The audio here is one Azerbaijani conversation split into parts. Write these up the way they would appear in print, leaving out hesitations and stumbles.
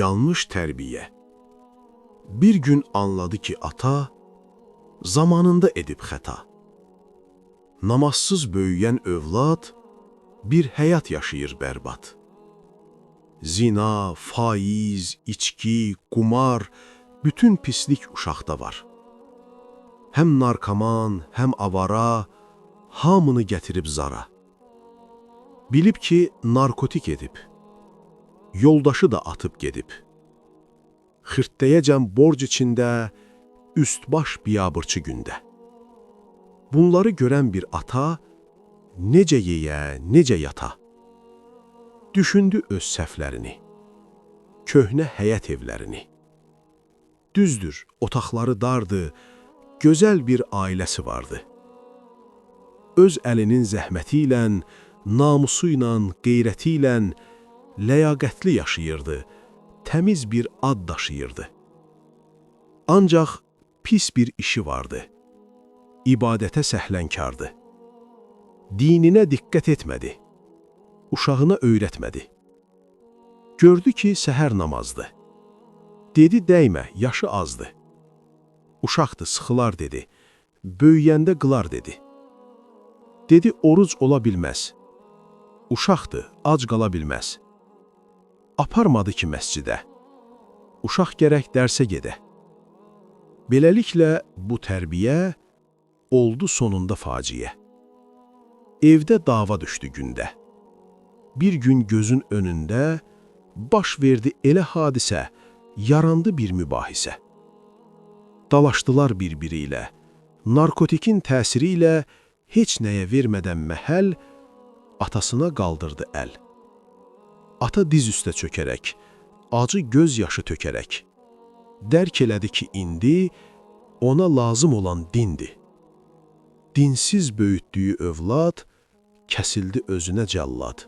yanlış tərbiyə. Bir gün anladı ki, ata zamanında edib xəta. Namazsız böyüyən övlad bir həyat yaşayır bərbad. Zina, faiz, içki, qumar, bütün pislik uşaqda var. Həm narkoman, həm avara, hamını gətirib zara. Bilib ki, narkotik edib, yoldaşı da atıb gedib. Xırtdəyəcəm borc içində, üst-baş biyabırçı gündə. Bunları görən bir ata, necə yeyə, necə yata? Düşündü öz səhvlərini, köhnə həyət evlərini. Düzdür, otaqları dardı, gözəl bir ailəsi vardı. Öz əlinin zəhməti ilə, namusu ilə, qeyrəti ilə ləyaqətli yaşayırdı, təmiz bir ad daşıyırdı. Ancaq pis bir işi vardı, ibadətə səhlənkardı. Dininə diqqət etmədi, uşağına öyrətmədi. Gördü ki, səhər namazdı. Dedi, dəymə, yaşı azdı. Uşaqdı, sıxılar dedi, böyüyəndə qılar dedi. Dedi, oruc ola bilməz. Uşaqdı, ac qala bilməz. Aparmadı ki, məscidə. Uşaq gərək dərsə gedə. Beləliklə, bu tərbiyə oldu sonunda faciə. Evdə dava düşdü gündə. Bir gün gözün önündə baş verdi elə hadisə, yarandı bir mübahisə. Dalaşdılar bir-biri ilə, narkotikin təsiri ilə heç nəyə vermədən məhəl, atasına qaldırdı əl. Ata diz üstə çökərək, acı göz yaşı tökərək, dərk elədi ki, indi ona lazım olan dindir. Dinsiz böyütdüyü övlad, kəsildi özünə cəllad.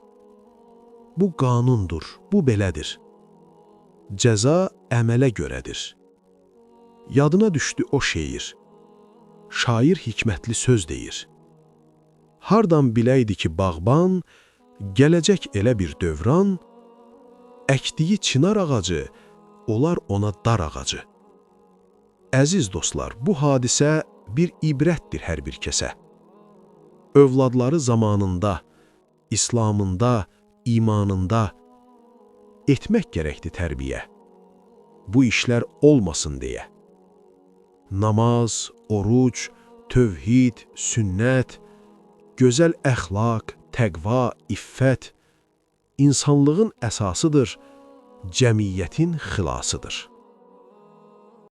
Bu qanundur, bu belədir. Cəza əmələ görədir. Yadına düşdü o şeir. Şair hikmətli söz deyir. Hardan biləydi ki, bağban, gələcək elə bir dövran, əkdiyi çınar ağacı, olar ona dar ağacı. Əziz dostlar, bu hadisə bir ibrətdir hər bir kəsə. Övladları zamanında, İslamında, imanında etmək gərəkdir tərbiyə. Bu işlər olmasın deyə. Namaz, oruc, tövhid, sünnət, gözəl əxlaq, təqva, iffət insanlığın əsasıdır, cəmiyyətin xilasıdır.